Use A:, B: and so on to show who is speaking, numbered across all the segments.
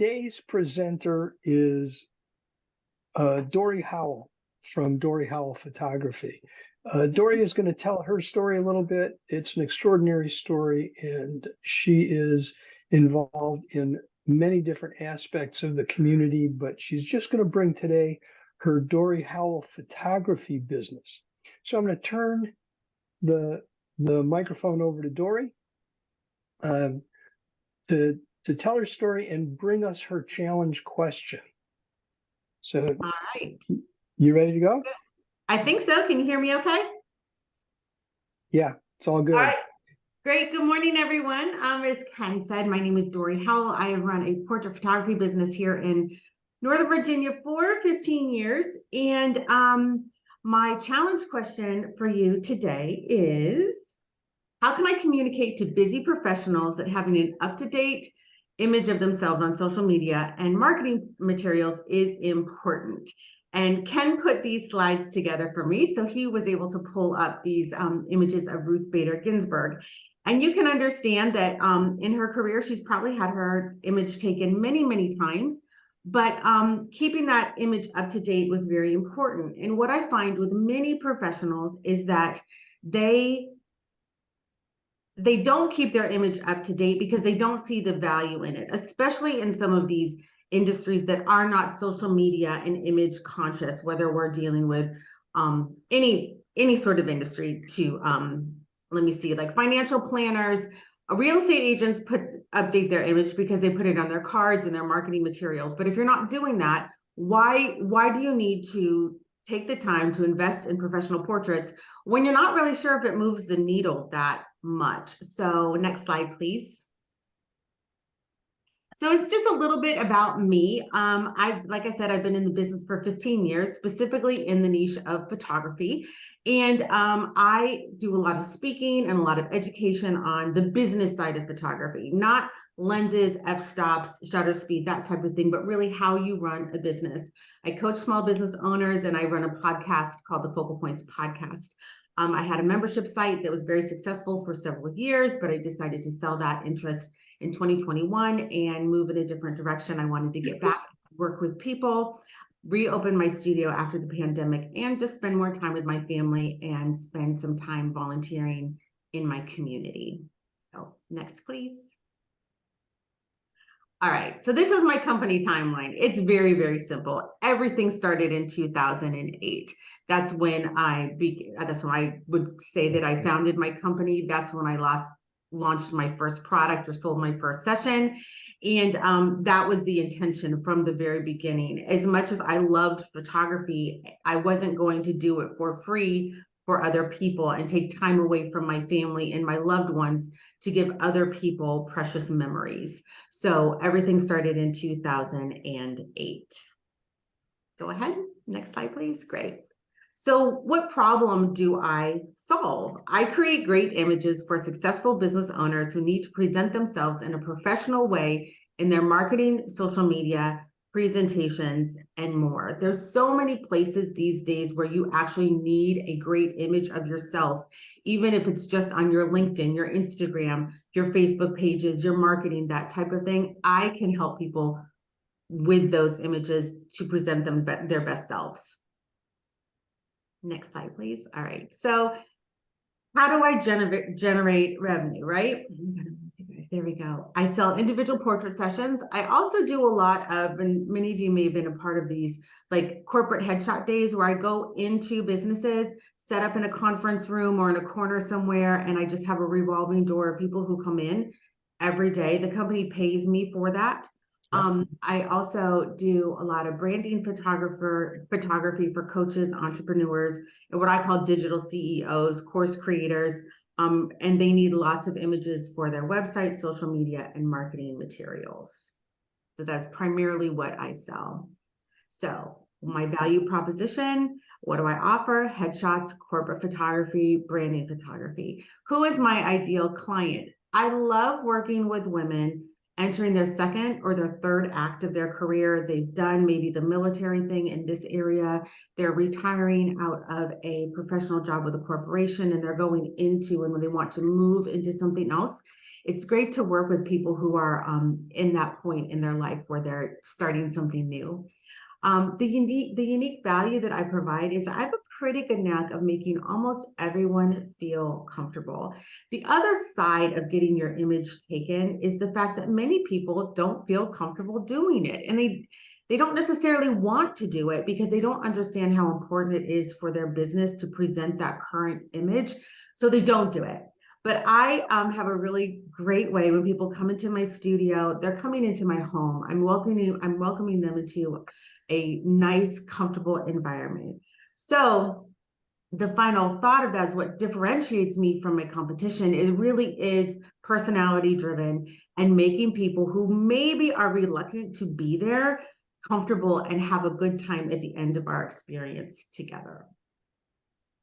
A: Today's presenter is Dorie Howell from Dorie Howell Photography. Dorie is going to tell her story a little bit. It's an extraordinary story, and she is involved in many different aspects of the community, but she's just going to bring today her Dorie Howell photography business. So I'm going to turn the microphone over to Dorie to tell her story and bring us her challenge question. So,
B: all right.
A: You ready to go?
B: I think so. Can you hear me okay?
A: Yeah, it's all good.
B: All right. Great. Good morning, everyone. As Ken said, my name is Dorie Howell. I have run a portrait photography business here in Northern Virginia for 15 years. And my challenge question for you today is, how can I communicate to busy professionals that having an up-to-date image of themselves on social media and marketing materials is important? And Ken put these slides together for me, so he was able to pull up these images of Ruth Bader Ginsburg. And you can understand that in her career, she's probably had her image taken many, many times, but keeping that image up to date was very important. And what I find with many professionals is that they don't keep their image up to date because they don't see the value in it, especially in some of these industries that are not social media and image conscious, whether we're dealing with any sort of industry to let me see, like financial planners, real estate agents update their image because they put it on their cards and their marketing materials. But if you're not doing that, why do you need to take the time to invest in professional portraits when you're not really sure if it moves the needle that much? So next slide, please. So it's just a little bit about me. Like I said, I've been in the business for 15 years, specifically in the niche of photography. And I do a lot of speaking and a lot of education on the business side of photography, not lenses, f-stops, shutter speed, that type of thing, but really how you run a business. I coach small business owners, and I run a podcast called the Focal Points Podcast. I had a membership site that was very successful for several years, but I decided to sell that interest in 2021 and move in a different direction. I wanted to get back, work with people, reopen my studio after the pandemic, and just spend more time with my family and spend some time volunteering in my community. So next, please. All right, so this is my company timeline. It's very, very simple. Everything started in 2008. That's when I would say that I founded my company. That's when I launched my first product or sold my first session. And that was the intention from the very beginning. As much as I loved photography, I wasn't going to do it for free for other people and take time away from my family and my loved ones to give other people precious memories. So everything started in 2008. Go ahead. Next slide, please. Great. So what problem do I solve? I create great images for successful business owners who need to present themselves in a professional way in their marketing, social media, presentations, and more. There's so many places these days where you actually need a great image of yourself, even if it's just on your LinkedIn, your Instagram, your Facebook pages, your marketing, that type of thing. I can help people with those images to present them their best selves. Next slide, please. All right. So how do I generate revenue, right? There we go. I sell individual portrait sessions. I also do a lot of, and many of you may have been a part of these, like corporate headshot days where I go into businesses, set up in a conference room or in a corner somewhere, and I just have a revolving door of people who come in every day. The company pays me for that. I also do a lot of branding photography for coaches, entrepreneurs, and what I call digital CEOs, course creators, and they need lots of images for their website, social media, and marketing materials. So that's primarily what I sell. So my value proposition, what do I offer? Headshots, corporate photography, branding photography. Who is my ideal client? I love working with women entering their second or their third act of their career. They've done maybe the military thing in this area. They're retiring out of a professional job with a corporation, and they're going into, and when they want to move into something else. it's great to work with people who are in that point in their life where they're starting something new. The unique value that I provide is I have a pretty good knack of making almost everyone feel comfortable. The other side of getting your image taken is the fact that many people don't feel comfortable doing it, and they don't necessarily want to do it because they don't understand how important it is for their business to present that current image, so they don't do it. But I have a really great way when people come into my studio, they're coming into my home. I'm welcoming them into a nice, comfortable environment. So the final thought of that is what differentiates me from my competition. It really is personality driven and making people who maybe are reluctant to be there comfortable and have a good time at the end of our experience together.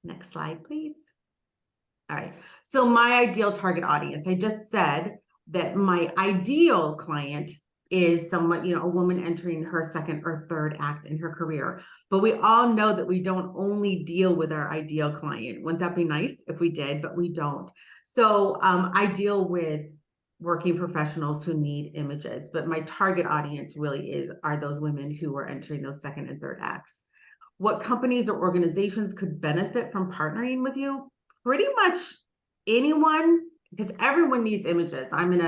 B: Next slide, please. All right, so my ideal target audience, I just said that my ideal client is someone, a woman entering her second or third act in her career. But we all know that we don't only deal with our ideal client. Wouldn't that be nice if we did, but we don't. So I deal with working professionals who need images, but my target audience really are those women who are entering those second and third acts. What companies or organizations could benefit from partnering with you? Pretty much anyone, because everyone needs images. I'm in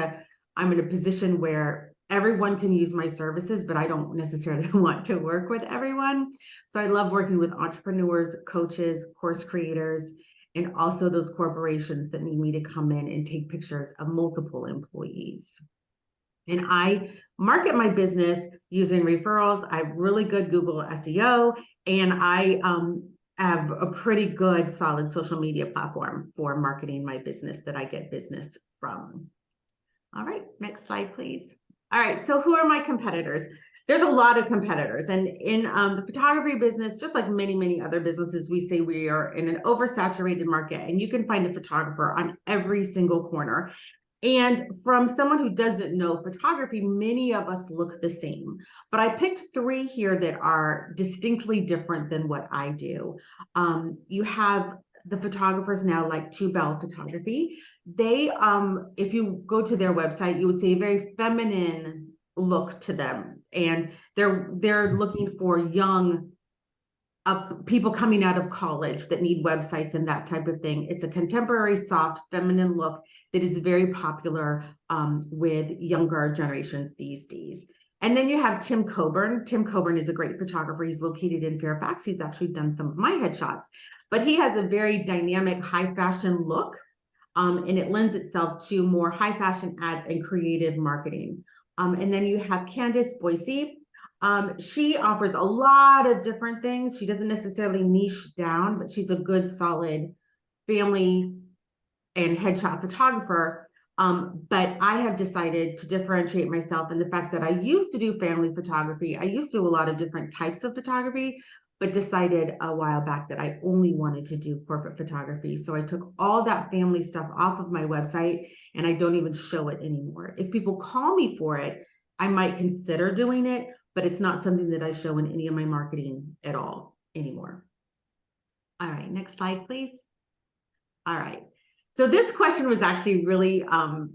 B: a position where everyone can use my services, but I don't necessarily want to work with everyone. So I love working with entrepreneurs, coaches, course creators, and also those corporations that need me to come in and take pictures of multiple employees. And I market my business using referrals. I have really good Google SEO, and I have a pretty good, solid social media platform for marketing my business that I get business from. All right, next slide, please. All right, so who are my competitors? There's a lot of competitors, and in the photography business, just like many, many other businesses, we say we are in an oversaturated market, and you can find a photographer on every single corner. And from someone who doesn't know photography, many of us look the same. But I picked 3 here that are distinctly different than what I do. You have the photographers now like 2Bell Photography. They, if you go to their website, you would see a very feminine look to them. And they're looking for young people coming out of college that need websites and that type of thing. It's a contemporary, soft, feminine look that is very popular with younger generations these days. And then you have Tim Coburn. Tim Coburn is a great photographer. He's located in Fairfax. He's actually done some of my headshots, but he has a very dynamic, high fashion look, and it lends itself to more high fashion ads and creative marketing. And then you have Candace Boise. She offers a lot of different things. She doesn't necessarily niche down, but she's a good, solid family and headshot photographer. But I have decided to differentiate myself in the fact that I used to do family photography. I used to do a lot of different types of photography, but decided a while back that I only wanted to do corporate photography. So I took all that family stuff off of my website, and I don't even show it anymore. If people call me for it, I might consider doing it, but it's not something that I show in any of my marketing at all anymore. All right, next slide, please. All right. So this question was actually really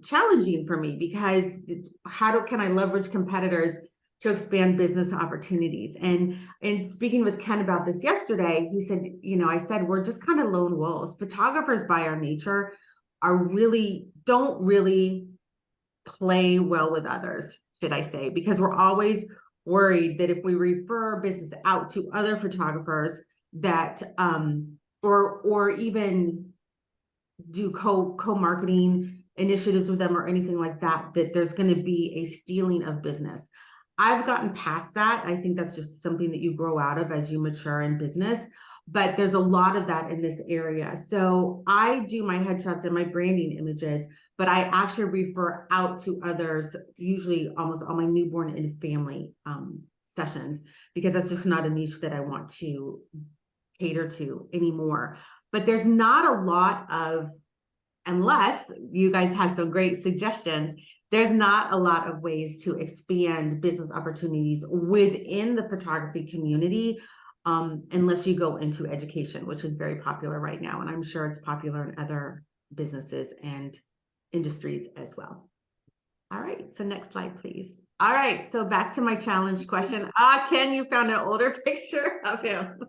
B: challenging for me, because can I leverage competitors to expand business opportunities? And speaking with Ken about this yesterday, he said, I said, we're just kind of lone wolves. Photographers by our nature don't really play well with others, should I say, because we're always worried that if we refer business out to other photographers that or even do co-marketing initiatives with them or anything like that, that there's going to be a stealing of business. I've gotten past that. I think that's just something that you grow out of as you mature in business, but there's a lot of that in this area. So I do my headshots and my branding images, but I actually refer out to others, usually almost all my newborn and family sessions, because that's just not a niche that I want to cater to anymore. But there's not a lot of, unless you guys have some great suggestions, there's not a lot of ways to expand business opportunities within the photography community, unless you go into education, which is very popular right now. And I'm sure it's popular in other businesses and industries as well. All right, so next slide, please. All right, so back to my challenge question. Ken, you found an older picture of him.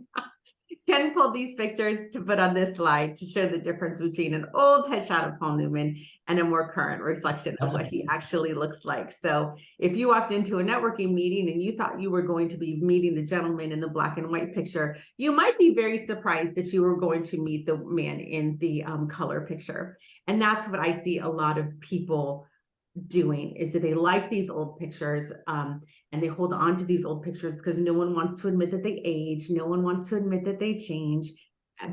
B: Ken pulled these pictures to put on this slide to show the difference between an old headshot of Paul Newman and a more current reflection of what he actually looks like. So if you walked into a networking meeting and you thought you were going to be meeting the gentleman in the black and white picture, you might be very surprised that you were going to meet the man in the color picture. And that's what I see a lot of people doing, is that they like these old pictures and they hold on to these old pictures because no one wants to admit that they age, no one wants to admit that they change.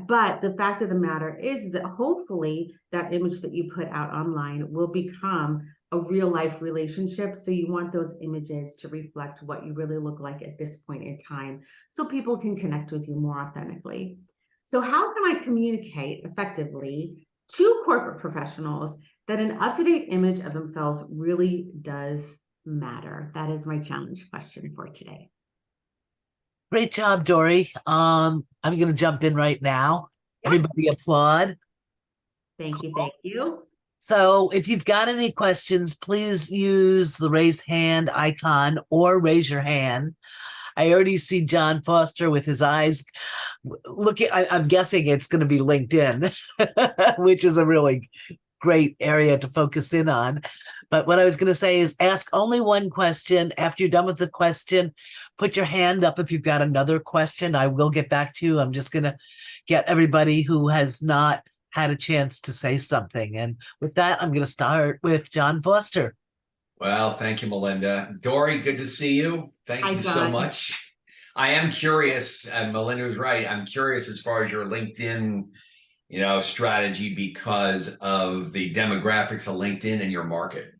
B: But the fact of the matter is that hopefully that image that you put out online will become a real life relationship. So you want those images to reflect what you really look like at this point in time, so people can connect with you more authentically. So how can I communicate effectively to corporate professionals that an up-to-date image of themselves really does matter? That is my challenge question for today.
C: Great job, Dorie. I'm going to jump in right now. Everybody applaud.
B: Thank you. Thank you.
C: So if you've got any questions, please use the raise hand icon or raise your hand. I already see John Foster with his eyes looking. I'm guessing it's going to be LinkedIn, which is a really great area to focus in on. But what I was going to say is ask only one question. After you're done with the question, put your hand up if you've got another question. I will get back to you. I'm just going to get everybody who has not had a chance to say something. And with that, I'm going to start with John Foster.
D: Well, thank you, Melinda. Dorie, good to see you. Thank you so much. I am curious, and Melinda was right. I'm curious as far as your LinkedIn strategy because of the demographics of LinkedIn and your market.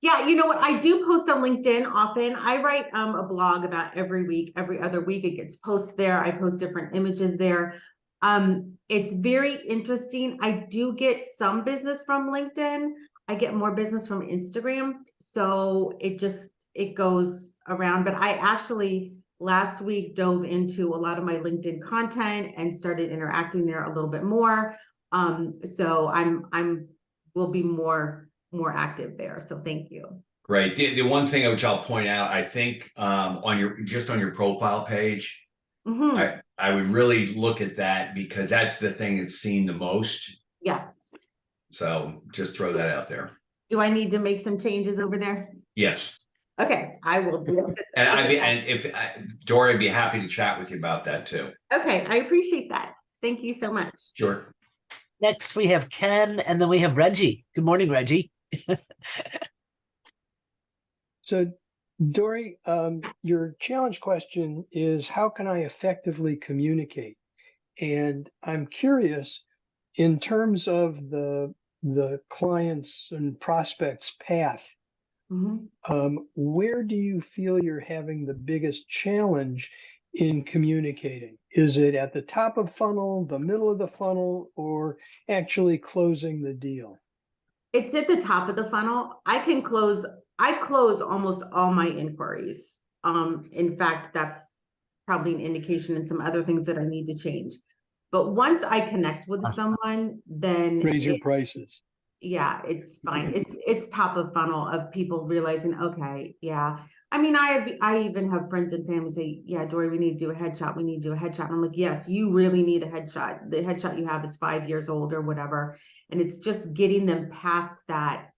B: Yeah, you know what? I do post on LinkedIn often. I write a blog about every week, every other week. It gets posted there. I post different images there. It's very interesting. I do get some business from LinkedIn. I get more business from Instagram. So it goes around. But I actually last week dove into a lot of my LinkedIn content and started interacting there a little bit more. So I'm will be more active there. So thank you.
D: Great. The one thing which I'll point out, I think on your profile page, I would really look at that because that's the thing that's seen the most.
B: Yeah.
D: So just throw that out there.
B: Do I need to make some changes over there?
D: Yes.
B: Okay, I will do it.
D: And if Dorie, I'd be happy to chat with you about that too.
B: Okay, I appreciate that. Thank you so much.
D: Sure.
C: Next, we have Ken, and then we have Reggie. Good morning, Reggie.
A: So, Dorie, your challenge question is, how can I effectively communicate? And I'm curious, in terms of the clients and prospects path, where do you feel you're having the biggest challenge in communicating? Is it at the top of funnel, the middle of the funnel, or actually closing the deal?
B: It's at the top of the funnel. I close almost all my inquiries. In fact, that's probably an indication in some other things that I need to change. But once I connect with someone, then
A: raise your prices.
B: Yeah, it's fine. It's top of funnel of people realizing, okay, yeah. I mean, I even have friends and family say, yeah, Dorie, we need to do a headshot. We need to do a headshot. And I'm like, yes, you really need a headshot. The headshot you have is 5 years old or whatever. And it's just getting them past that.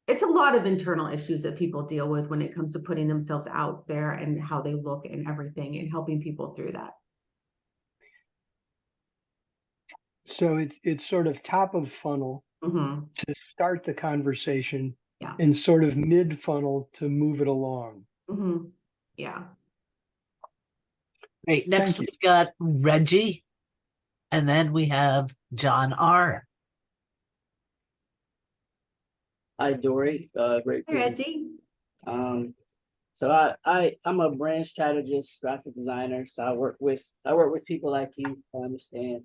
B: It's a lot of internal issues that people deal with when it comes to putting themselves out there and how they look and everything, and helping people through that.
A: So it's sort of top of funnel to start the conversation, and sort of mid funnel to move it along.
B: Yeah.
C: Great. Next, we've got Reggie, and then we have John R.
E: Hi, Dorie. Great.
B: Hey, Reggie.
E: So I'm a brand strategist, graphic designer. So I work with people like you to understand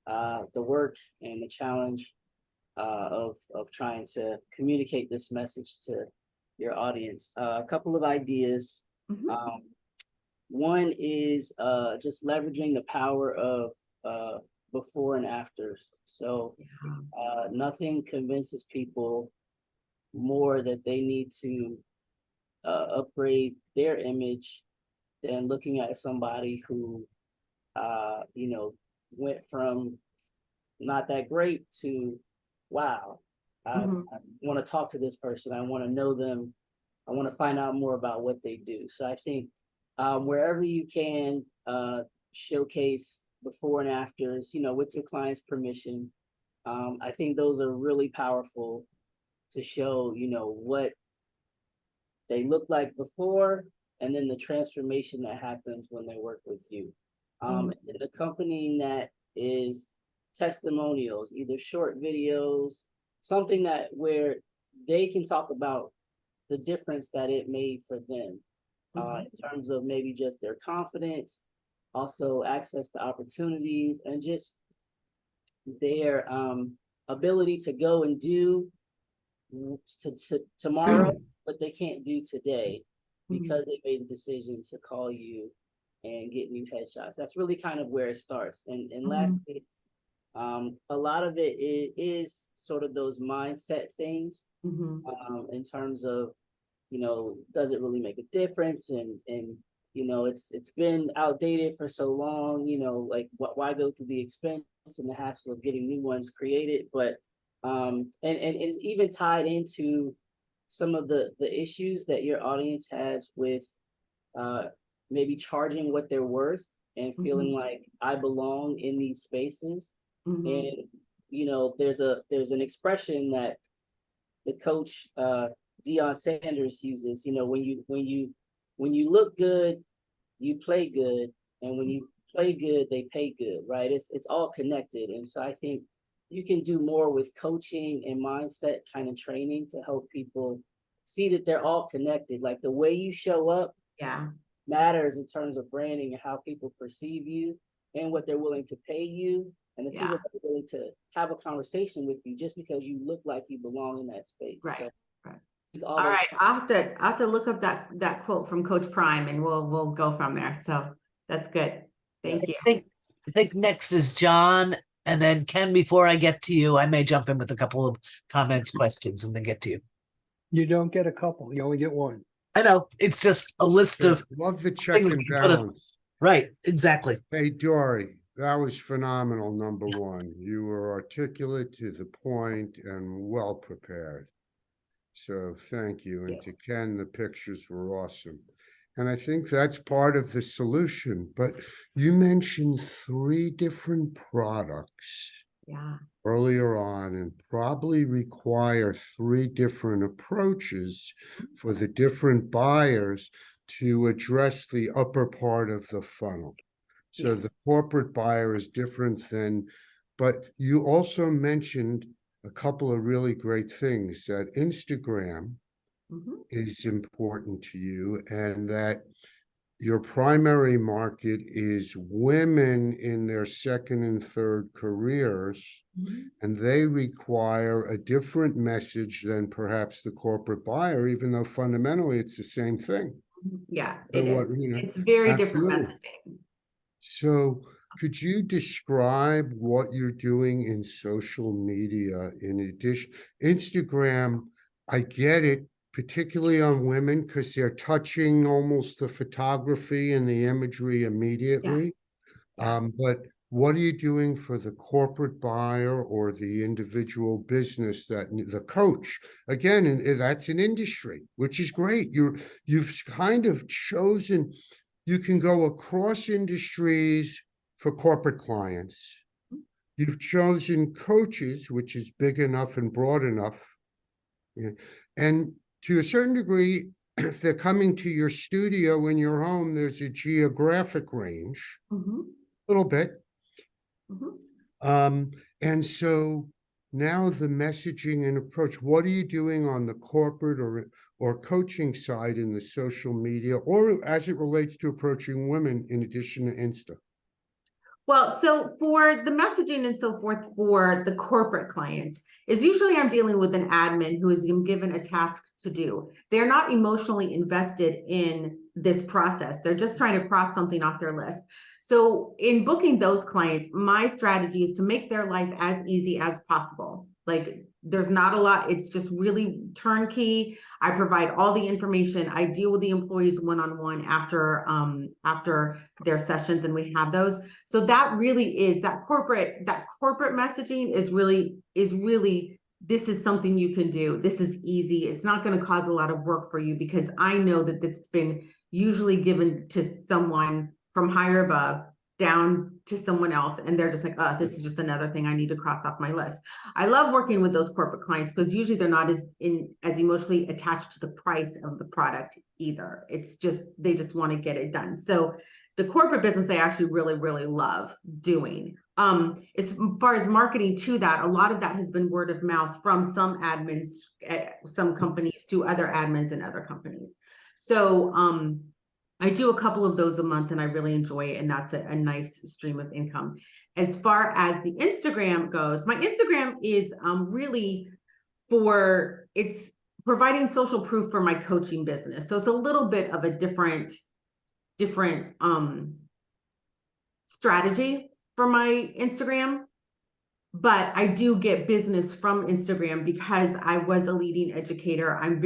E: the work and the challenge of trying to communicate this message to your audience. A couple of ideas. One is just leveraging the power of before and afters. So nothing convinces people more that they need to upgrade their image than looking at somebody who, you know, went from not that great to, wow, I want to talk to this person. I want to know them. I want to find out more about what they do. So I think wherever you can showcase before and afters, you know, with your client's permission, I think those are really powerful to show, you know, what they look like before, and then the transformation that happens when they work with you. And accompanying that is testimonials, either short videos, something that where they can talk about the difference that it made for them in terms of maybe just their confidence, also access to opportunities, and just their ability to go and do tomorrow what they can't do today because they made the decision to call you and get new headshots. That's really kind of where it starts. And lastly, a lot of it is sort of those mindset things in terms of, you know, does it really make a difference? And you know, it's been outdated for so long, you know, like why go through the expense and the hassle of getting new ones created? But and it's even tied into some of the issues that your audience has with maybe charging what they're worth and feeling like I belong in these spaces. And you know, there's an expression that the coach Deion Sanders uses, you know, when you look good, you play good, and when you play good, they pay good, right? It's all connected. And so I think you can do more with coaching and mindset kind of training to help people see that they're all connected. Like the way you show up matters in terms of branding and how people perceive you and what they're willing to pay you, and the people that are willing to have a conversation with you just because you look like you belong in that space.
B: Right.
E: So,
B: all right, I'll have to look up that quote from Coach Prime, and we'll go from there. So that's good. Thank you.
C: I think next is John, and then Ken. Before I get to you, I may jump in with a couple of comments, questions, and then get to you.
A: You don't get a couple, you only get one.
C: I know, it's just a list of
F: love the check and
C: you put
F: balance.
C: right, exactly.
F: Hey, Dorie, that was phenomenal, number one. You were articulate, to the point, and well prepared. So thank you. And to Ken, the pictures were awesome. And I think that's part of the solution. But you mentioned 3 different products earlier on, and probably require 3 different approaches for the different buyers to address the upper part of the funnel. So the corporate buyer is different than, but you also mentioned a couple of really great things, that Instagram is important to you, and that your primary market is women in their second and third careers, and they require a different message than perhaps the corporate buyer, even though fundamentally it's the same thing.
B: Yeah,
F: So
B: it is. It's very different messaging.
F: So could you describe what you're doing in social media in addition? Instagram, I get it, particularly on women, because they're touching almost the photography and the imagery immediately. But what are you doing for the corporate buyer or the individual business, that the coach? Again, and that's an industry, which is great. You've kind of chosen, you can go across industries for corporate clients. You've chosen coaches, which is big enough and broad enough. And to a certain degree, if they're coming to your studio in your home, there's a geographic range, a little bit. And so now the messaging and approach, what are you doing on the corporate or coaching side in the social media, or as it relates to approaching women in addition to Insta?
B: Well, so for the messaging and so forth for the corporate clients is usually I'm dealing with an admin who is given a task to do. They're not emotionally invested in this process. They're just trying to cross something off their list. So in booking those clients, my strategy is to make their life as easy as possible. Like there's not a lot. It's just really turnkey. I provide all the information. I deal with the employees one-on-one after their sessions, and we have those. So that really is that corporate messaging is really this is something you can do. This is easy. It's not going to cause a lot of work for you, because I know that it's been usually given to someone from higher above down to someone else, and they're just like, oh, this is just another thing I need to cross off my list. I love working with those corporate clients because usually they're not as emotionally attached to the price of the product either. It's just they just want to get it done. So the corporate business I actually really love doing. As far as marketing to that, a lot of that has been word of mouth from some admins, some companies to other admins and other companies. So I do a couple of those a month, and I really enjoy it, and that's a nice stream of income. As far as the Instagram goes, my Instagram is really it's providing social proof for my coaching business. So it's a little bit of a different strategy for my Instagram, but I do get business from Instagram because I was a leading educator. I'm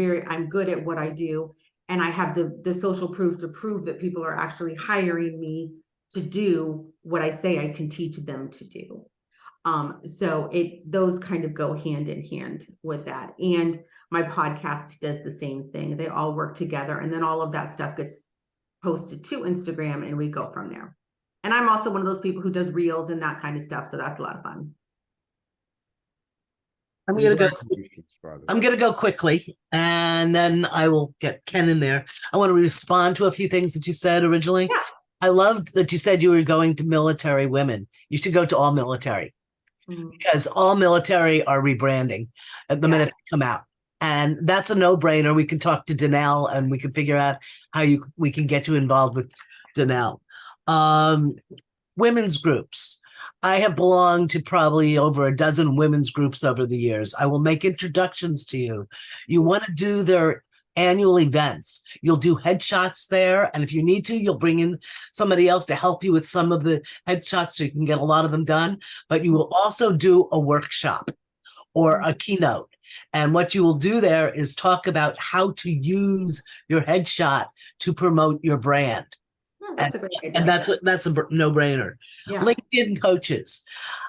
B: good at what I do. And I have the social proof to prove that people are actually hiring me to do what I say I can teach them to do. So those kind of go hand in hand with that. And my podcast does the same thing. They all work together, and then all of that stuff gets posted to Instagram, and we go from there. And I'm also one of those people who does reels and that kind of stuff. So that's a lot of fun.
C: I'm gonna go.
F: Congratulations, by the way.
C: I'm gonna go quickly, and then I will get Ken in there. I want to respond to a few things that you said originally.
B: Yeah.
C: I loved that you said you were going to military women. You should go to all military, because all military are rebranding at the minute they come out, and that's a no-brainer. We can talk to Danelle, and we can figure out how we can get you involved with Danelle. Women's groups. I have belonged to probably over a dozen women's groups over the years. I will make introductions to you. You want to do their annual events. You'll do headshots there. And if you need to, you'll bring in somebody else to help you with some of the headshots so you can get a lot of them done. But you will also do a workshop or a keynote. And what you will do there is talk about how to use your headshot to promote your brand.
B: Oh, that's a great idea.
C: And that's a no-brainer.
B: Yeah.
C: LinkedIn coaches.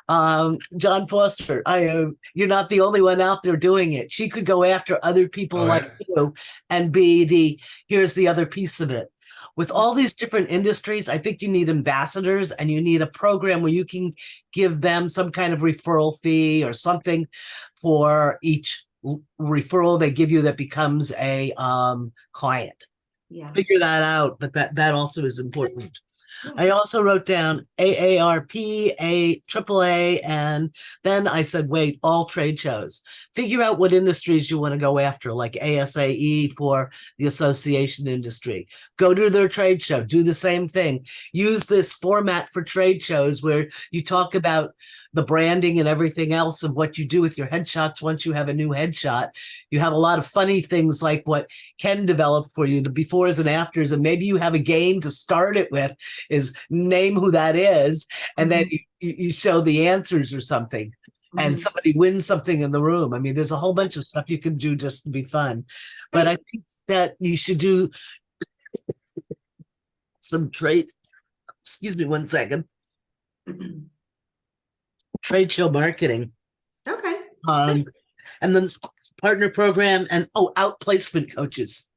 C: John Foster, you're not the only one out there doing it. She could go after other people like you and be here's the other piece of it. With all these different industries, I think you need ambassadors, and you need a program where you can give them some kind of referral fee or something for each referral they give you that becomes a client.
B: Yeah.
C: Figure that out, but that also is important. I also wrote down AARP, AAA, and then I said, wait, all trade shows. Figure out what industries you want to go after, like ASAE for the association industry. Go to their trade show, do the same thing. Use this format for trade shows where you talk about the branding and everything else of what you do with your headshots. Once you have a new headshot, you have a lot of funny things like what Ken developed for you, the befores and afters, and maybe you have a game to start it with, is name who that is, and then you show the answers or something, and somebody wins something in the room. I mean, there's a whole bunch of stuff you can do just to be fun, but I think that you should do some trade, excuse me one second, trade show marketing.
B: Okay.
C: And then partner program and outplacement coaches.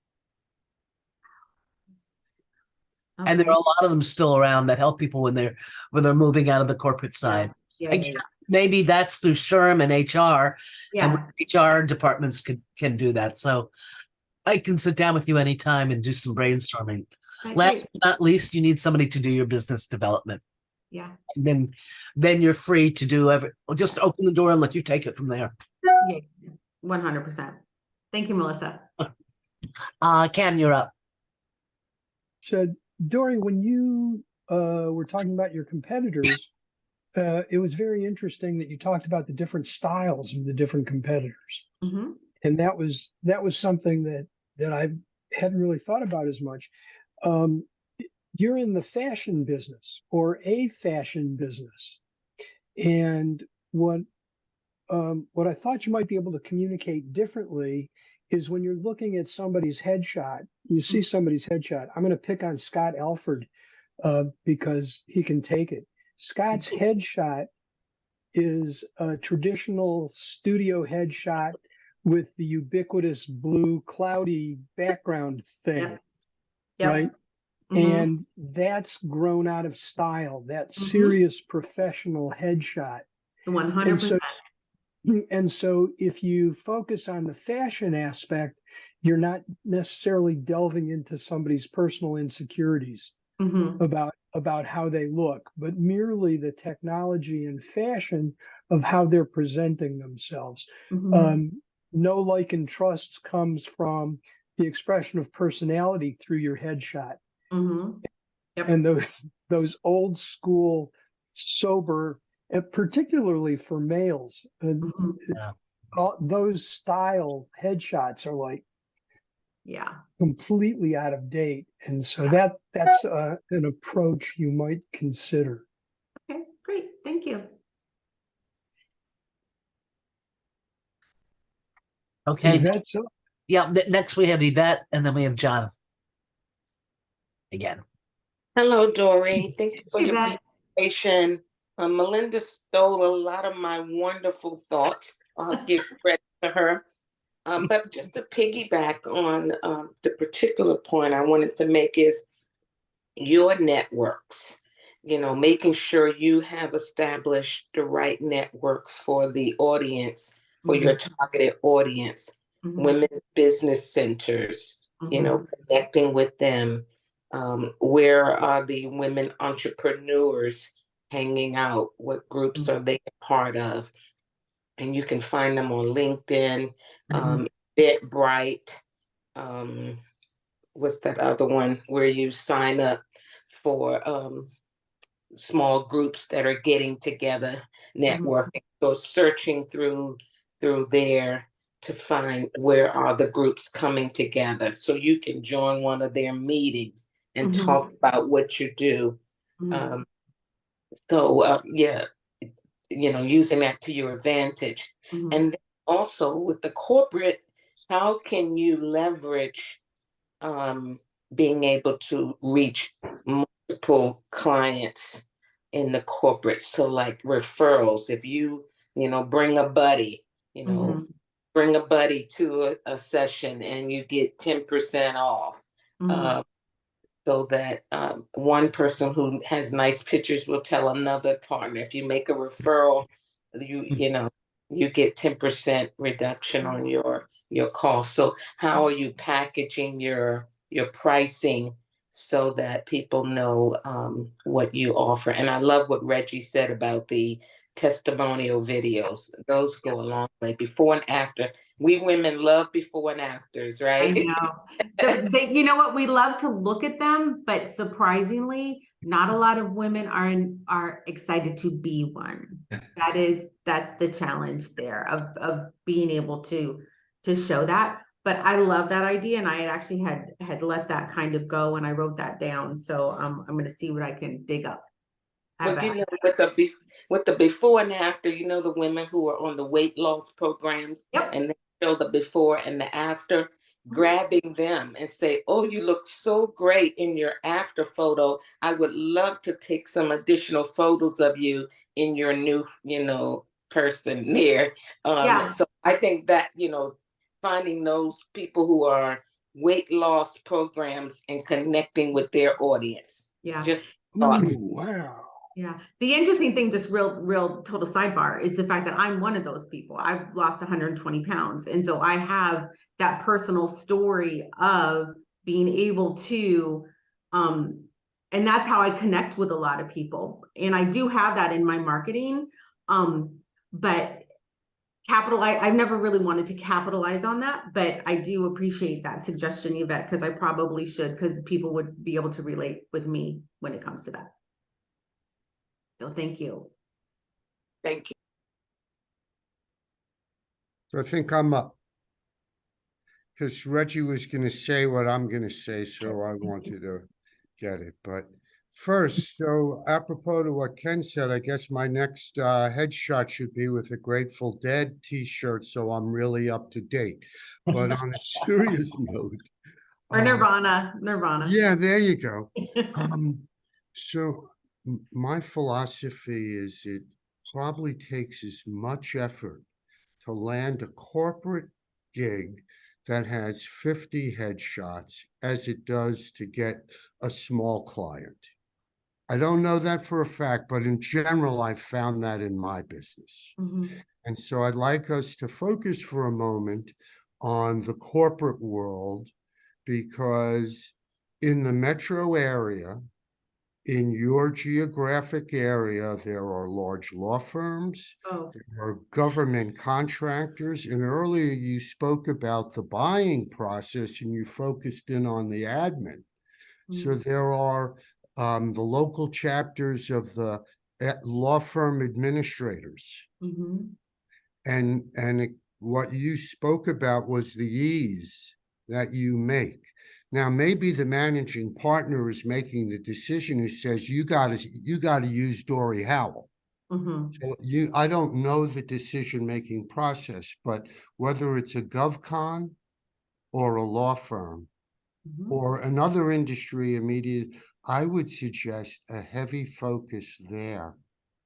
C: Okay. And there are a lot of them still around that help people when they're moving out of the corporate side. Yeah. Maybe that's through SHRM and HR, and HR departments can do that. So I can sit down with you anytime and do some brainstorming. Last but not least, you need somebody to do your business development.
B: Yeah.
C: And then you're free to do just open the door and let you take it from there.
B: Yeah, 100%. Thank you, Melissa.
C: Ken, you're up.
A: So, Dorie, when you were talking about your competitors, it was very interesting that you talked about the different styles of the different competitors. And that was something that I hadn't really thought about as much. You're in the fashion business, or a fashion business. And what what I thought you might be able to communicate differently is when you're looking at somebody's headshot, you see somebody's headshot. I'm going to pick on Scott Alford because he can take it. Scott's headshot is a traditional studio headshot with the ubiquitous blue cloudy background thing,
B: Yep. Yep.
A: right?
B: Mhm.
A: And that's grown out of style, that
B: Mhm.
A: serious professional headshot.
B: 100%.
A: And so if you focus on the fashion aspect, you're not necessarily delving into somebody's personal insecurities
B: Mhm.
A: about how they look, but merely the technology and fashion of how they're presenting themselves.
B: Mhm.
A: Know, like, and trust comes from the expression of personality through your headshot.
B: Mhm. Yep.
A: And those old school, sober, and particularly for males,
B: Mhm.
A: those style headshots are like
B: Yeah.
A: completely out of date. And so
B: Yeah.
A: that's an approach you might consider.
B: Okay, great. Thank you.
C: Okay.
A: Yvette, so
C: Yeah. Next we have Yvette, and then we have John again.
G: Hello, Dorie. Thank you for
B: Hey,
G: your
B: Beth.
G: presentation. Melinda stole a lot of my wonderful thoughts. I'll give credit to her. But just to piggyback on the particular point I wanted to make is your networks, making sure you have established the right networks for the audience, for your targeted audience,
B: Mhm.
G: women's business centers,
B: Mhm.
G: connecting with them. Where are the women entrepreneurs hanging out? What groups are they a part of? And you can find them on LinkedIn, Eventbrite, what's that other one where you sign up for small groups that are getting together, networking. So searching through there to find where are the groups coming together so you can join one of their meetings and talk about what you do.
B: Mhm.
G: Yeah, using that to your advantage.
B: Mhm.
G: And then also with the corporate, how can you leverage being able to reach multiple clients in the corporate? So like referrals, if bring a buddy,
B: Mhm.
G: bring a buddy to a session and you get 10% off.
B: Mhm.
G: So that one person who has nice pictures will tell another partner. If you make a referral, you get 10% reduction on your cost. So how are you packaging your pricing so that people know what you offer? And I love what Reggie said about the testimonial videos. Those go a long way. Before and after. We women love before and afters,
B: I
G: right?
B: know. You know what? We love to look at them, but surprisingly, not a lot of women are excited to be one. That's the challenge there of being able to show that. But I love that idea, and I actually had let that kind of go, and I wrote that down. So I'm going to see what I can dig up.
G: Well, with the before and after, the women who are on the weight loss programs,
B: Yep.
G: and they show the before and the after, grabbing them and say, "Oh, you look so great in your after photo. I would love to take some additional photos of you in your new, person there."
B: Yeah.
G: So I think that, finding those people who are weight loss programs and connecting with their audience.
B: Yeah.
G: Just
A: ooh,
G: thoughts.
A: wow.
B: Yeah. The interesting thing, just real total sidebar, is the fact that I'm one of those people. I've lost 120 pounds. And so I have that personal story of being able to, and that's how I connect with a lot of people. And I do have that in my marketing. But I've never really wanted to capitalize on that, but I do appreciate that suggestion, Yvette, because I probably should, because people would be able to relate with me when it comes to that. So thank you.
G: Thank you.
F: So I think I'm up. Because Reggie was going to say what I'm going to say, so I wanted to get it. But First, so apropos to what Ken said, I guess my next headshot should be with a Grateful Dead t-shirt, so I'm really up to date. But on a serious note,
B: Or Nirvana.
F: yeah, there you go. So my philosophy is it probably takes as much effort to land a corporate gig that has 50 headshots as it does to get a small client. I don't know that for a fact, but in general, I've found that in my business.
B: Mhm.
F: And so I'd like us to focus for a moment on the corporate world, because in the metro area, in your geographic area, there are large law firms,
B: Oh,
F: there are government contractors, and earlier you spoke about the buying process and you focused in on the admin. So
B: mhm.
F: there are the local chapters of the law firm administrators.
B: Mhm.
F: And what you spoke about was the ease that you make. Now, maybe the managing partner is making the decision who says, you gotta use Dorie Howell.
B: Mhm.
F: So I don't know the decision-making process, but whether it's a GovCon or a law firm,
B: Mhm.
F: or another industry immediate, I would suggest a heavy focus there,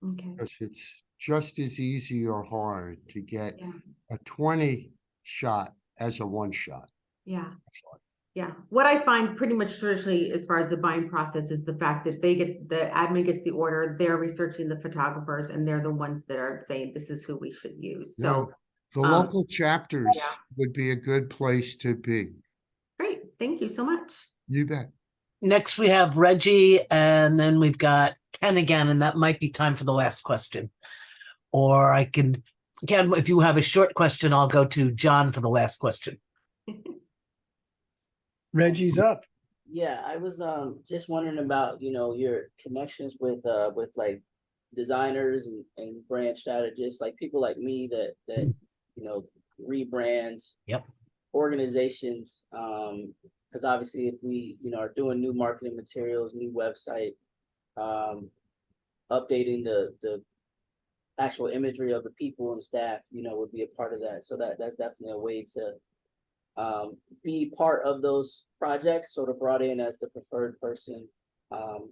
B: Okay.
F: because it's just as easy or hard to get
B: Yeah.
F: a 20 shot as a one shot.
B: Yeah. Yeah. What I find pretty much traditionally as far as the buying process is the fact that the admin gets the order, they're researching the photographers, and they're the ones that are saying this is who we should use.
F: No,
B: So
F: the local chapters
B: yeah.
F: would be a good place to be.
B: Great. Thank you so much.
F: You bet.
C: Next, we have Reggie, and then we've got Ken again, and that might be time for the last question. Or I can, Ken, if you have a short question, I'll go to John for the last question.
A: Reggie's up.
E: Yeah, I was just wondering about, your connections with like designers and brand strategists, like people like me that rebrand
C: Yep.
E: organizations. Because obviously if we, are doing new marketing materials, new website, updating the actual imagery of the people and staff, would be a part of that. So that's definitely a way to be part of those projects, sort of brought in as the preferred person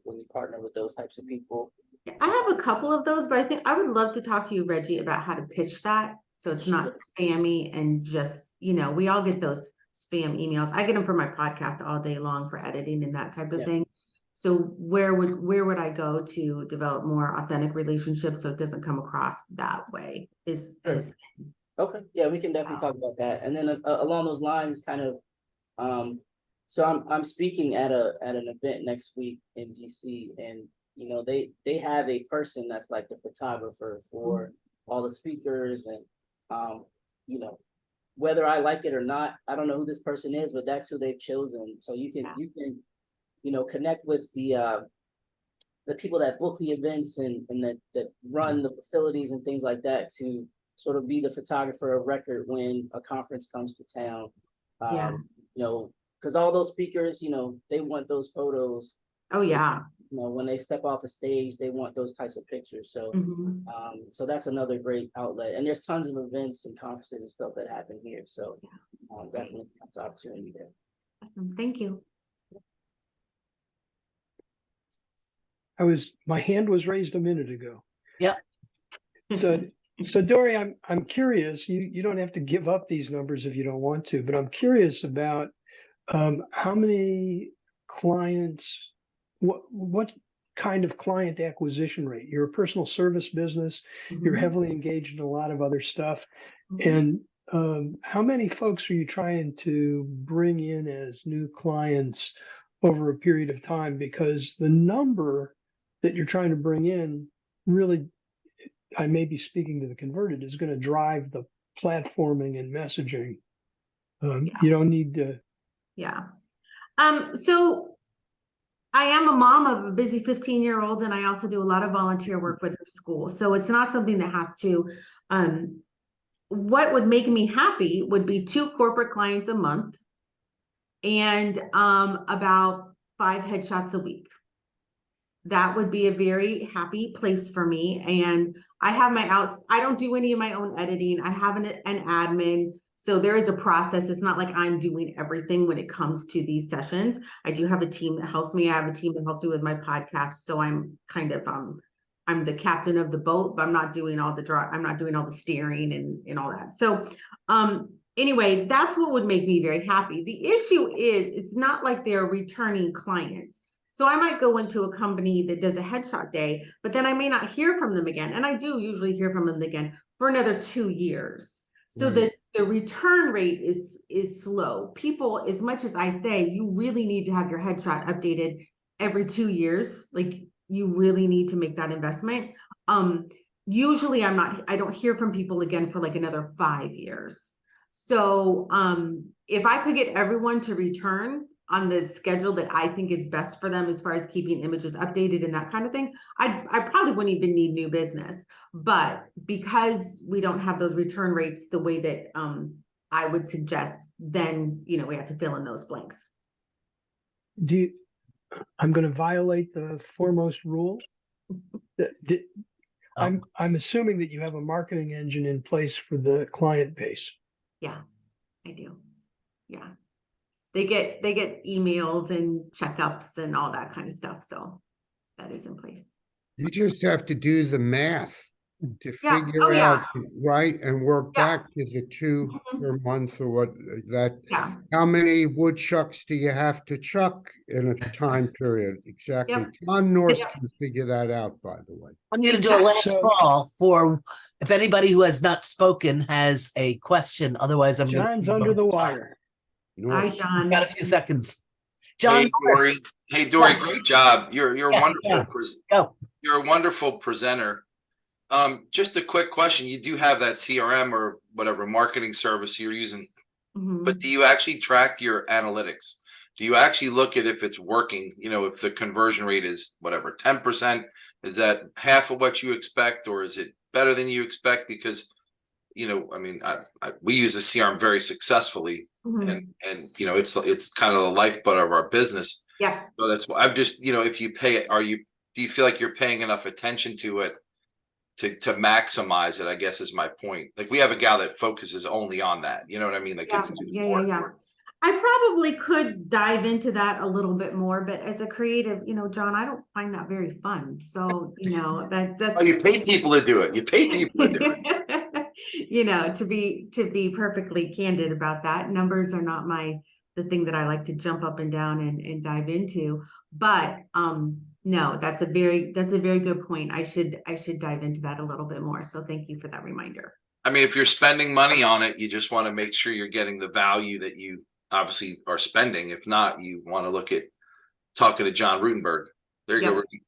E: when you partner with those types of people.
B: I have a couple of those, but I think I would love to talk to you, Reggie, about how to pitch that. So it's not spammy and just, we all get those spam emails. I get them for my podcast all day long for editing and that type of thing. So where would I go to develop more authentic relationships so it doesn't come across that way?
E: Okay, yeah, we can definitely talk about that. And then along those lines, kind of, so I'm speaking at an event next week in DC, and they have a person that's like the photographer for all the speakers, and whether I like it or not, I don't know who this person is, but that's who they've chosen. So you can connect with the people that book the events and that run the facilities and things like that to sort of be the photographer of record when a conference comes to town. Because all those speakers, they want those photos.
B: Oh yeah.
E: When they step off the stage, they want those types of pictures. So, so that's another great outlet. And there's tons of events and conferences and stuff that happen here. So, definitely that's an opportunity there.
B: Awesome. Thank you.
A: My hand was raised a minute ago.
C: Yeah.
A: So Dorie, I'm curious. You don't have to give up these numbers if you don't want to, but I'm curious about how many clients, what kind of client acquisition rate? You're a personal service business. You're heavily engaged in a lot of other stuff, and how many folks are you trying to bring in as new clients over a period of time? Because the number that you're trying to bring in really, I may be speaking to the converted, is going to drive the platforming and messaging. You don't need to.
B: Yeah. So I am a mom of a busy 15-year-old, and I also do a lot of volunteer work with her school. So it's not something that has to, what would make me happy would be 2 corporate clients a month and about 5 headshots a week. that would be a very happy place for me. And I have my outs. I don't do any of my own editing. I have an admin. So there is a process. It's not like I'm doing everything when it comes to these sessions. I do have a team that helps me. I have a team that helps me with my podcast. So I'm kind of, I'm the captain of the boat, but I'm not doing all the I'm not doing all the steering and all that. So, anyway, that's what would make me very happy. The issue is it's not like they're returning clients. So I might go into a company that does a headshot day, but then I may not hear from them again. And I do usually hear from them again for another 2 years. So
F: Right.
B: the return rate is slow. People, as much as I say, you really need to have your headshot updated every 2 years. Like you really need to make that investment. Usually I don't hear from people again for like another 5 years. So if I could get everyone to return on the schedule that I think is best for them as far as keeping images updated and that kind of thing, I probably wouldn't even need new business. But because we don't have those return rates the way that I would suggest, then we have to fill in those blanks.
A: I'm going to violate the foremost rule. I'm assuming that you have a marketing engine in place for the client base.
B: Yeah, I do. Yeah. They get emails and checkups and all that kind of stuff. So that is in place.
F: You just have to do the math to
B: Yeah.
F: figure
B: Oh, yeah.
F: out, right, and work
B: Yeah.
F: back to the 2 per month or what that.
B: Yeah.
F: How many woodchucks do you have to chuck in a time period? Exactly.
B: Yep.
F: John Norse
B: Yep.
F: can figure that out, by the way.
C: I'm going to do a last
A: So-
C: call for if anybody who has not spoken has a question. Otherwise, I'm going
A: John's under the wire.
B: Hi,
F: Norse.
B: John.
C: Got a few seconds. John,
H: Hey, Dorie. Hey, Dorie,
C: Yeah.
H: great job. You're
C: Yeah,
H: wonderful.
C: yeah. Go.
H: You're a wonderful presenter. Just a quick question. You do have that CRM or whatever marketing service you're using,
B: Mhm.
H: but do you actually track your analytics? Do you actually look at if it's working? If the conversion rate is whatever, 10%, is that half of what you expect, or is it better than you expect? Because, I mean, we use the CRM very successfully.
B: Mhm.
H: And it's kind of the lifeblood of our business.
B: Yeah.
H: So that's why I'm just, if you pay it, do you feel like you're paying enough attention to it to maximize it, I guess is my point. Like we have a gal that focuses only on that. You know what I mean? Like it's
B: Yeah. I probably could dive into that a little bit more, but as a creative, John, I don't find that very fun. So, that's
H: Oh, you pay people to do it. You pay people to do it.
B: to be perfectly candid about that, numbers are not the thing that I like to jump up and down and dive into. But no, that's a very good point. I should dive into that a little bit more. So thank you for that reminder.
H: I mean, if you're spending money on it, you just want to make sure you're getting the value that you obviously are spending. If not, you want to look at talking to John Rutenberg. There you go. Rudy.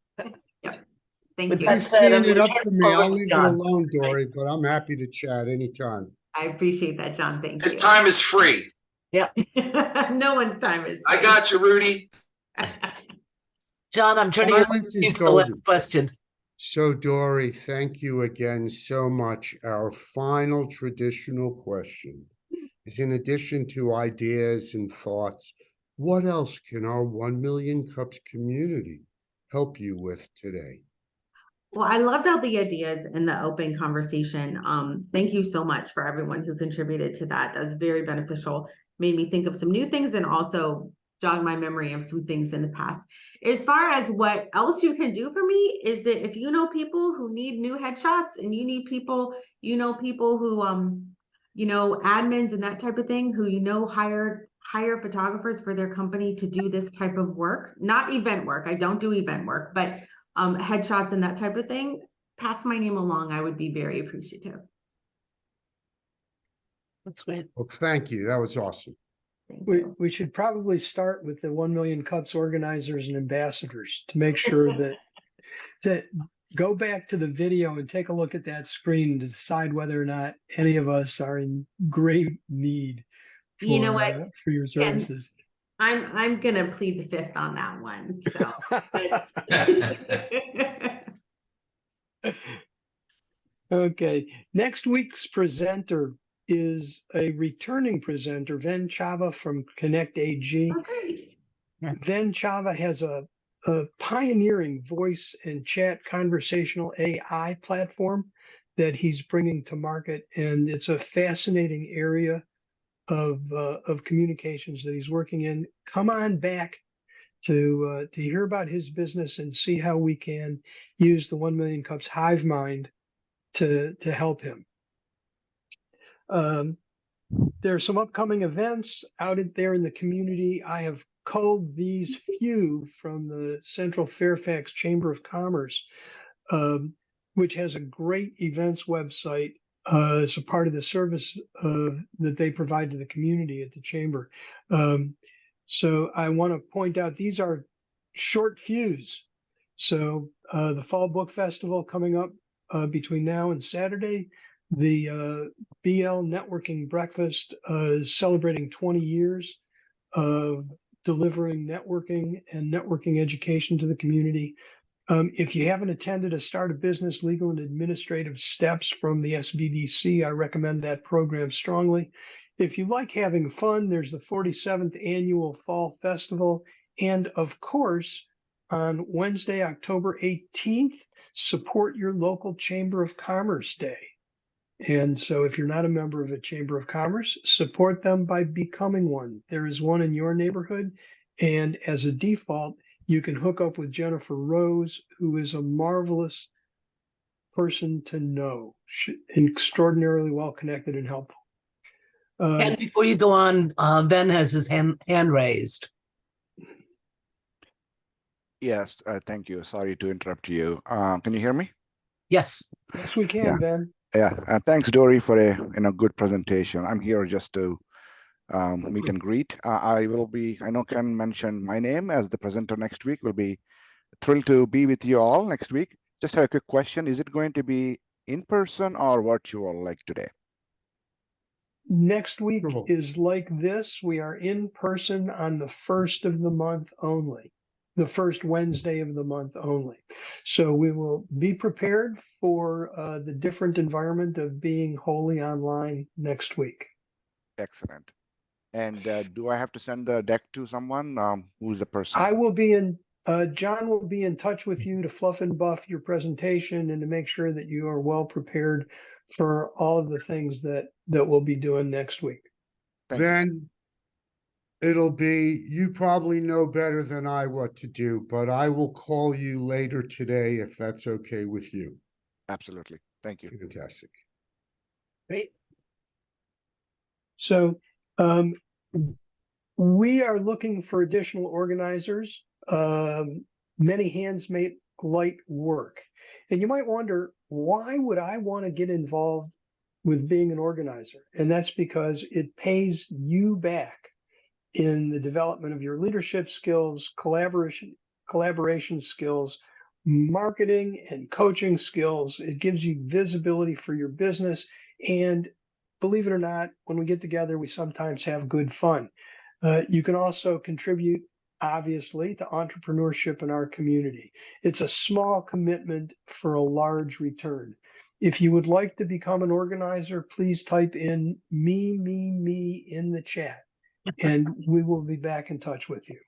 B: Thank
C: With
B: you.
C: that said, I'm
F: Clean it
C: gonna
F: up
C: turn
F: for
C: it
F: me.
C: over
F: I'll
C: to
F: leave it
C: John.
F: alone, Dorie, but I'm happy to chat anytime.
B: I appreciate that, John. Thank
H: His
B: you.
H: time is free.
B: No one's time is
H: I got you, Rudy.
C: John, I'm turning it over
F: Silence
C: to
F: is
C: you for the last
F: golden.
C: question.
F: So, Dorie, thank you again so much. Our final traditional question is, in addition to ideas and thoughts, what else can our 1 Million Cups community help you with today?
B: Well, I loved all the ideas in the open conversation. Thank you so much for everyone who contributed to that. That was very beneficial. Made me think of some new things and also jog my memory of some things in the past. As far as what else you can do for me is that if you know people who need new headshots and you need people, people who, admins and that type of thing, who, hire photographers for their company to do this type of work, not event work. I don't do event work, but headshots and that type of thing, pass my name along. I would be very appreciative.
C: That's great.
F: Well, thank you. That was awesome.
B: Thank you.
A: We should probably start with the 1 Million Cups organizers and ambassadors to make sure that to go back to the video and take a look at that screen to decide whether or not any of us are in great need for,
B: You know what?
A: for your services.
B: I'm gonna plead the fifth on that one. So
A: Okay, next week's presenter is a returning presenter, Ven Chava from Connect AG.
B: Oh, great.
A: Ven Chava has a a pioneering voice and chat conversational AI platform that he's bringing to market, and it's a fascinating area of communications that he's working in. Come on back to hear about his business and see how we can use the 1 Million Cups hive mind to help him. There are some upcoming events out there in the community. I have culled these few from the Central Fairfax Chamber of Commerce, which has a great events website as a part of the service that they provide to the community at the chamber. So I want to point out these are short fuse. So the Fall Book Festival coming up between now and Saturday. The BL Networking Breakfast is celebrating 20 years of delivering networking and networking education to the community. If you haven't attended a Start a Business Legal and Administrative Steps from the SBDC, I recommend that program strongly. If you like having fun, there's the 47th Annual Fall Festival. And of course, on Wednesday, October 18th, support your local Chamber of Commerce Day. And so if you're not a member of a Chamber of Commerce, support them by becoming one. There is one in your neighborhood. And as a default, you can hook up with Jennifer Rose, who is a marvelous person to know, extraordinarily well connected and helpful.
C: And before you go on, Ben has his hand raised.
I: Yes, thank you. Sorry to interrupt you. Can you hear me?
C: Yes.
A: Yes, we can,
I: Yeah.
A: Ben.
I: Yeah, thanks, Dorie, for a good presentation. I'm here just to meet and greet. I know Ken mentioned my name as the presenter next week. We'll be thrilled to be with you all next week. Just have a quick question. Is it going to be in person or virtual like today?
A: Next week is like this. We are in person on the first of the month only, the first Wednesday of the month only. So we will be prepared for the different environment of being wholly online next week.
I: Excellent. And do I have to send the deck to someone? Who's the person?
A: I will be in, John will be in touch with you to fluff and buff your presentation and to make sure that you are well prepared for all of the things that we'll be doing next week.
F: Then it'll be, you probably know better than I what to do, but I will call you later today if that's okay with you.
I: Absolutely. Thank you.
F: Fantastic.
E: Great.
A: So we are looking for additional organizers. Many hands make light work. And you might wonder, why would I want to get involved with being an organizer? And that's because it pays you back in the development of your leadership skills, collaboration skills, marketing and coaching skills. It gives you visibility for your business. And believe it or not, when we get together, we sometimes have good fun. You can also contribute, obviously, to entrepreneurship in our community. It's a small commitment for a large return. If you would like to become an organizer, please type in me in the chat, and we will be back in touch with you.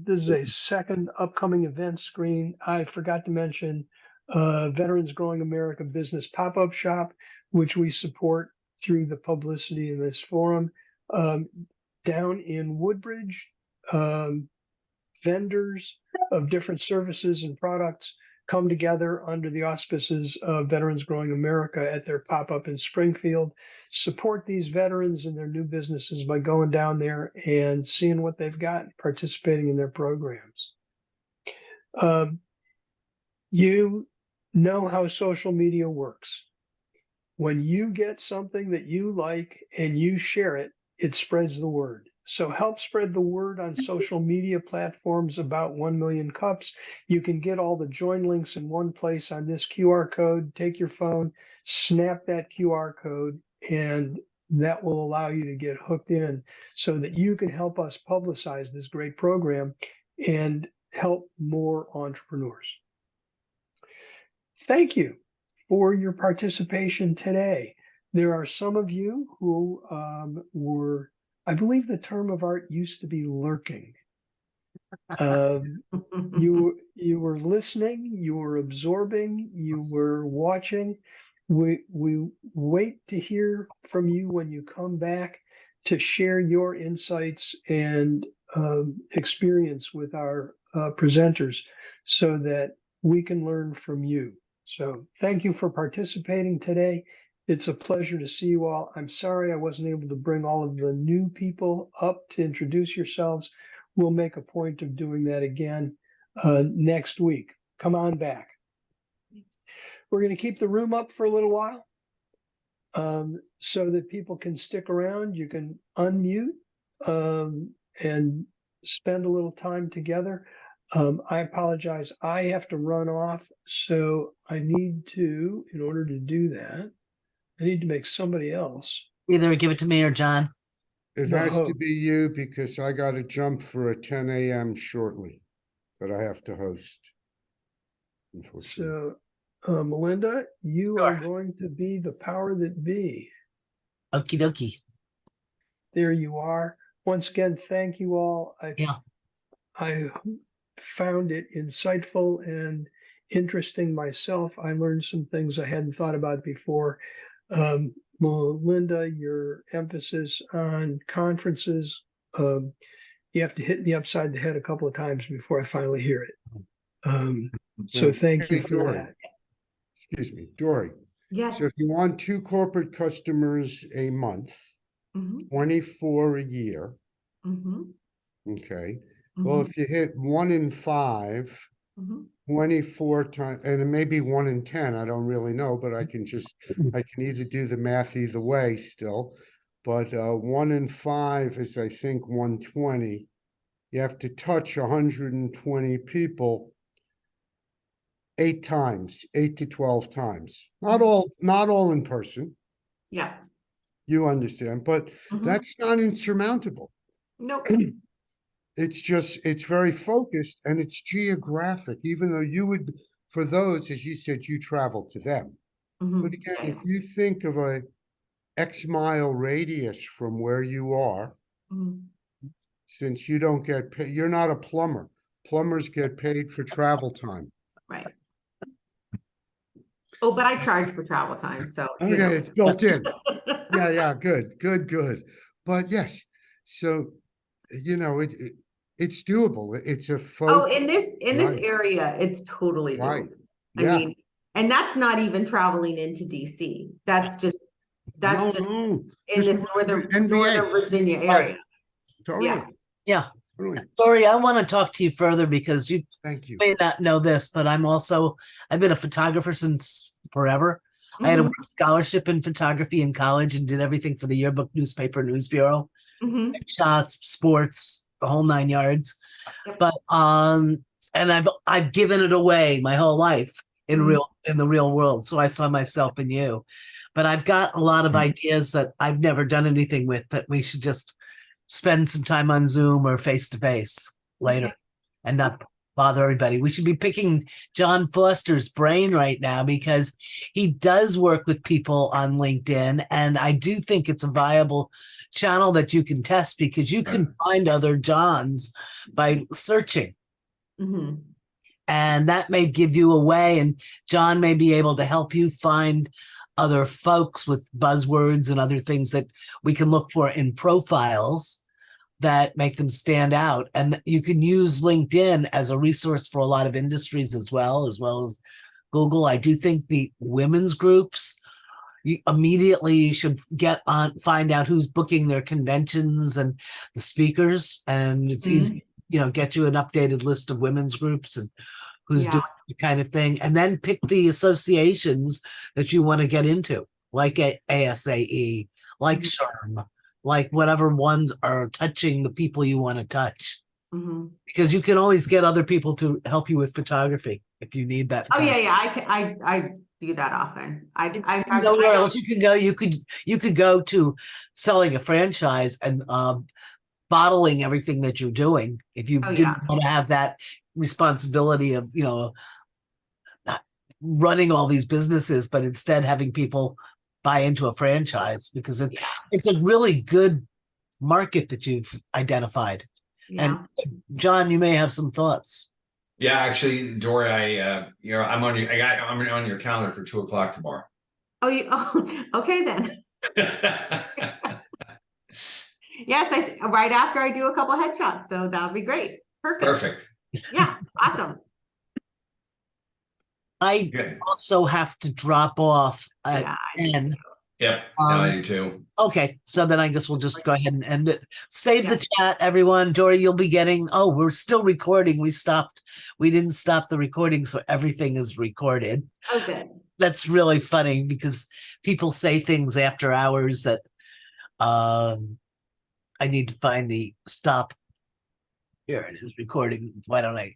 A: This is a second upcoming event screen. I forgot to mention Veterans Growing America Business Pop-Up Shop, which we support through the publicity in this forum. Down in Woodbridge, vendors of different services and products come together under the auspices of Veterans Growing America at their pop-up in Springfield. Support these veterans and their new businesses by going down there and seeing what they've got, participating in their programs. You know how social media works. When you get something that you like and you share it, it spreads the word. So help spread the word on social media platforms about 1 Million Cups. You can get all the join links in one place on this QR code. Take your phone, snap that QR code, and that will allow you to get hooked in so that you can help us publicize this great program and help more entrepreneurs. Thank you for your participation today. There are some of you who were, I believe the term of art used to be lurking. You were listening, you were absorbing, you were watching. We wait to hear from you when you come back to share your insights and experience with our presenters so that we can learn from you. So thank you for participating today. It's a pleasure to see you all. I'm sorry I wasn't able to bring all of the new people up to introduce yourselves. We'll make a point of doing that again next week. Come on back. We're going to keep the room up for a little while so that people can stick around. You can unmute and spend a little time together. I apologize. I have to run off. So I need to, in order to do that, I need to make somebody else.
C: Either give it to me or John.
F: It has to be you because I got to jump for a 10 a.m. shortly that I have to host. Unfortunately.
A: So, Melinda, you are going to be the power that be.
C: Okie dokie.
A: There you are. Once again, thank you all. I found it insightful and interesting myself. I learned some things I hadn't thought about before. Melinda, your emphasis on conferences, you have to hit me upside the head a couple of times before I finally hear it. So thank you for that.
F: Excuse me, Dorie.
B: Yes.
F: So if you want 2 corporate customers a month, 24 a year, okay. Well, if you hit 1 in 5, 24 times, and it may be 1 in 10, I don't really know, but I can either do the math either way still. But 1 in 5 is, I think, 120. You have to touch 120 people 8 times, 8 to 12 times. Not all in person.
B: Yeah.
F: You understand, but that's not insurmountable.
B: Nope.
F: It's very focused and it's geographic, even though you would, for those, as you said, you travel to them. But again, if you think of a X mile radius from where you are, since you don't get paid, you're not a plumber. Plumbers get paid for travel time.
B: Right. Oh, but I charge for travel time, so
F: okay, it's built in. Yeah, good. But yes, so it's doable. It's a focus.
B: in this area, it's totally doable.
F: Yeah.
B: I mean, and that's not even traveling into DC. That's just in this northern Virginia area.
F: Totally.
C: Yeah.
F: Totally.
C: Dorie, I want to talk to you further because you
F: Thank you.
C: may not know this, but I've been a photographer since forever. I had a scholarship in photography in college and did everything for the yearbook, newspaper, news bureau, shots, sports, the whole 9 yards. But and I've given it away my whole life in the real world. So I saw myself in you. But I've got a lot of ideas that I've never done anything with that we should just spend some time on Zoom or face to face later and not bother everybody. We should be picking John Foster's brain right now because he does work with people on LinkedIn. And I do think it's a viable channel that you can test because you can find other Johns by searching. And that may give you a way, and John may be able to help you find other folks with buzzwords and other things that we can look for in profiles that make them stand out. And you can use LinkedIn as a resource for a lot of industries as well as Google. I do think the women's groups, you immediately should find out who's booking their conventions and the speakers. And it's easy, get you an updated list of women's groups and who's doing the kind of thing. And then pick the associations that you want to get into, like ASAE, like SHRM, like whatever ones are touching the people you want to touch. Because you can always get other people to help you with photography if you need that.
B: I do that often.
C: Nowhere else you can go. You could go to selling a franchise and bottling everything that you're doing if you didn't want to have that responsibility of not running all these businesses, but instead having people buy into a franchise because it's a really good market that you've identified.
B: Yeah.
C: And John, you may have some thoughts.
D: Yeah, actually, Dory, I'm on your calendar for 2 o'clock tomorrow.
B: Oh, okay then. Yes, right after I do a couple headshots, so that'll be great.
D: Perfect.
B: Yeah, awesome.
C: I
D: Good.
C: also have to drop off at
B: Yeah, I do
C: 10.
B: too.
D: Yep. No, I do too.
C: Okay, so then I guess we'll just go ahead and end it. Save
B: Yeah.
C: the chat, everyone. Dory, you'll be getting, oh, we're still recording. We didn't stop the recording, so everything is recorded.
B: Oh, good.
C: That's really funny because people say things after hours that I need to find the stop. Here it is recording. Why don't I